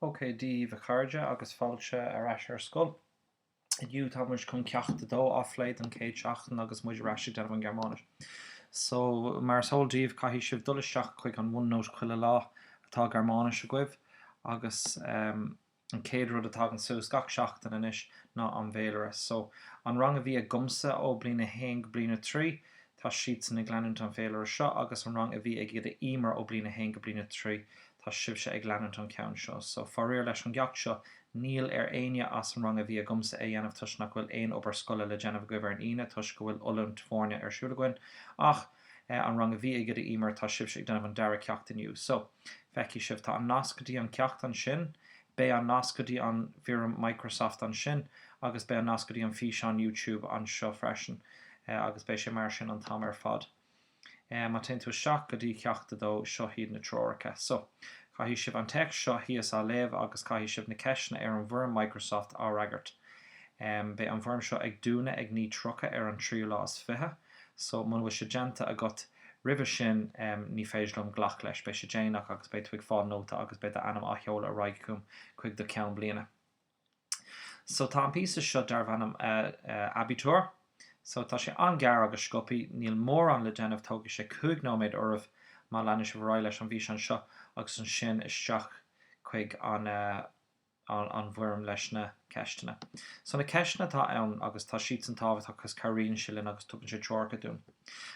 Ok, díomh chuirde agus fáilte ar eis ar scoil. Dú tá muid chun ceachta dó áfleid an céad seachtain agus muid reisi de an Germánis. So mar sóldíomh caihí sibh dul isteach chuig an bhúnóid chuile lá atá Germánis a gcuibh agus an céad rud atá an suas gach seachtain inis ná an bhéalare. So an rang a bhí a gumsa ó bliana 1 go bliana 3 tá siad san ag leanúint an bhéalare seo agus an rang a bhí ag iad a ímar ó bliana 1 go bliana 3 tá sibh se ag leanúint an ceann seo. So faríor leis an gceach seo níl ar aine as an rang a bhí a gumsa é dhéanamh tuis nach bhfuil aon obair scoile le déanamh go bhar an ine tuis go bhfuil ollúint fórne ar siúla goin ach an rang a bhí ag iad a ímar tá sibh se ag déanamh an deire ceacht iniu. So feici sibh tá an nascadí an ceacht an sin, bé an nascadí an bhíram Microsoft an sin agus bé an nascadí an fís an YouTube an seo freisin agus bé sé mar sin an tam ar fad. Má tin tú seach go dtí ceachta dó seo híad na tróracha. So caihí sibh an text seo híos á léamh agus caihí sibh na ceisna ar an bhirm Microsoft áreagart. Bé an bhirm seo ag dúna ag ní trocha ar an 3 lás fithe. So mun bhfuil sé genta a got ribh sin ní féidirlumm ghlach leis bé sé déanaach agus bé tuig fád nóta agus bé anam a cheola a raigcúm chuig do ceann bliana. So tá an písa seo dar bhanam abitur. So tá sé an gar agus scopi níl mór an le déanamh tóga sé 5 nóméid ormh má leanna sé bhráid leis an bhí an seo agus an sin isteach chuig an bhirm leis na ceistena. So na ceistena tá ann agus tá siad an tábhacht agus caríonn se linn agus tugann sé teorcha dún.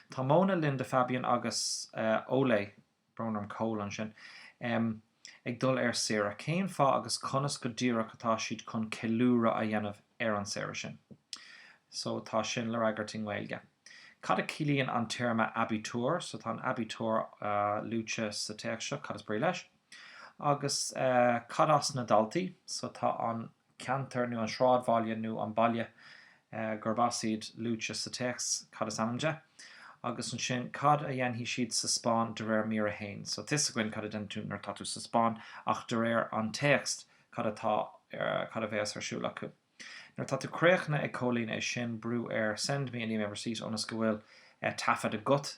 Tá móna Linda Fabian agus Olé brónarm Cole an sin ag dul ar sira céim fá agus conas go dtíreach atá siad chun ceiliúra a dhéanamh ar an sira sin. So tá sin le raigarting Gaeilge. Cad a cilíonn an terma abitur, so tá an abitur lúte sa teach seo, cad is brí leis. Agus cad as na daltaí, so tá an cantar nó an sráidbhaile nó an baile gurbásaíd lúte sa teach, cad is anamde. Agus an sin cad a dhéanhí siad sa Spáin de réir mír a hain. So tisaghain cad a den túnar tatú sa Spáin ach de réir an text cad a bheas ar siúla acu. Nar tá tú créachna ag cólín é sin brú ar send me an email receipt onas go bhfuil tafad a gut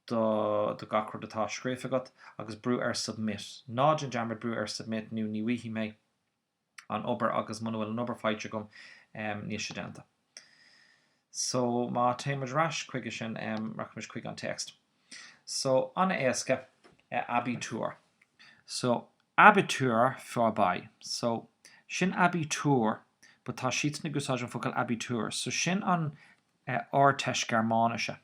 do gacrod atá scrífa gut agus brú ar submit. Nád an jammer brú ar submit nú ní bhuihí mé an obair agus man bhfuil an obair fáilte gom níos sedenta. So má téimiid ras chuige sin rachmuid chuig an text. So anna éasca abitur. So abitur fábai. So sin abitur but tá siad na gúsáid focail abitur. So sin an áirteis Germánische.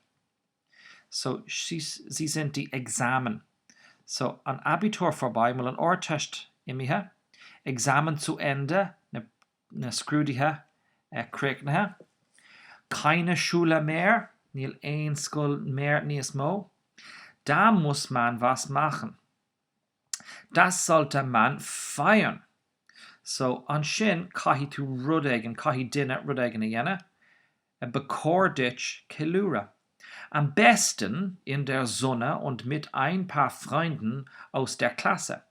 So sie sind die Examen. So an Abitur vorbei, mal an áirteist imithe. Examen zu Ende, na scrúdaithe críochnathe. Keine Schule mehr, níl ein scoil mehr níos mó. Da muss man was machen. Das sollte man feiern. So an sin caihí tú rud éigean, caihí duine rud éigean a dhéanamh, bekoordich Kelura. Am besten in der Sonne und mit ein paar Freunden aus der Klasse.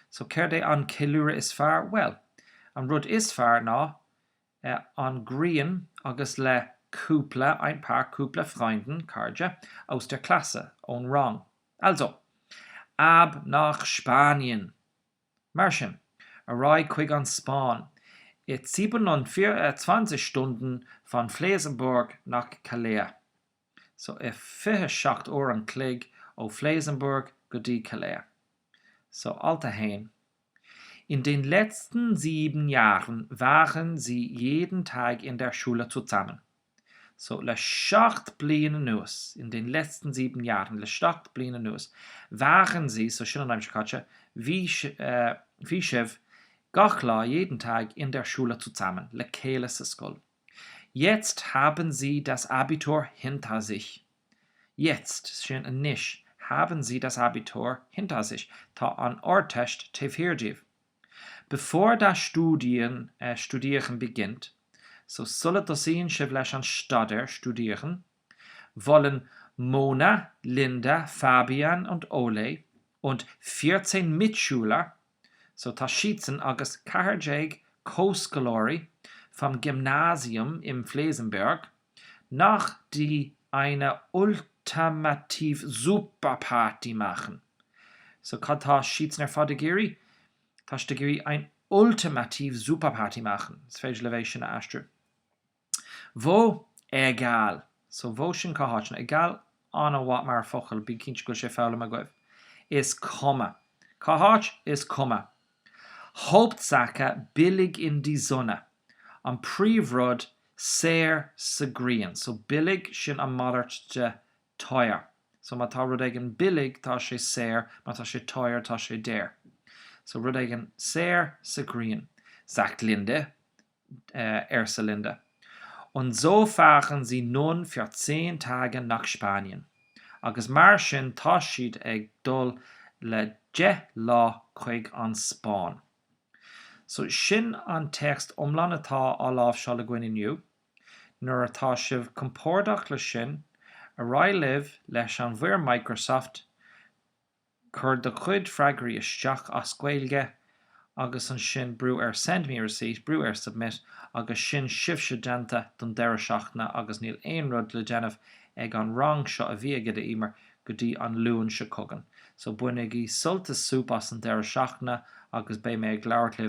So kerde an Kelura is far, well, an rud is far na an grien agus le Kúpla, ein paar Kúpla Freunden, Karja, aus der Klasse, on wrong. Also, ab nach Spanien. Marschen. Arrai quick an Spahn. 27 Stunden von Flessenburg nach Calais. So 48 Uhr an Klig o Flessenburg godi Calais. So alta hein. In den letzten 7 Jahren waren sie jeden Tag in der Schule zusammen. So le 8 bliene nuus. In den letzten 7 Jahren, le 8 bliene nuus, waren sie, so schön an einem Schakatsche, wie Chef, Gachla jeden Tag in der Schule zusammen, le Kehle School. Jetzt haben sie das Abitur hinter sich. Jetzt, schön ein Nisch, haben sie das Abitur hinter sich. Ta an Ortest tefirdiv. Bevor das Studieren beginnt, so soll das sehen, schevlesch an Stadter studieren, wollen Mona, Linda, Fabian und Ole und 14 Mitschüler, so Taschitzen agus Kaharjeg Koskalori vom Gymnasium im Flessenberg, nach die eine ultimativ super Party machen. So kann Taschitzen Fadegiri, Tá de gurí ein ultimatív superparty machen. Is féidir levéis sin astru. Vo egal. So vo sin caháitna. Egal anna wat mar fochel bí cinint go sé fála a goibh. Is komma. Caháit is komma. Hauptsache billig in die Sonne. An príomhrud séir sa grian. So billig sin an madart de tire. So má tá rud aigen billig tá sé séir, má tá sé tire tá sé déir. So rud aigen séir sa grian. Sagt Linde, sa Linde. Und so fahren sie nun für 10 Tage nach Spanien. Agus mar sin tá siad ag dul le 10 lá chuig an Spáin. So sin an text omlan atá á lámh seo le gine inniu, nuair atá sibh compordach le sin, a rá libh leis an bhuir Microsoft, chur do chuid freagarí isteach as Gaeilge, agus an sin brú send me receipt, brú submit, agus sin sibhse déanta don deire seachna agus níl aon rud le déanamh ag an rang seo a bhí aige imer go dtí an luúin se cogan. So buine í sultas súpas an deire seachna agus bé mé ag leabhart le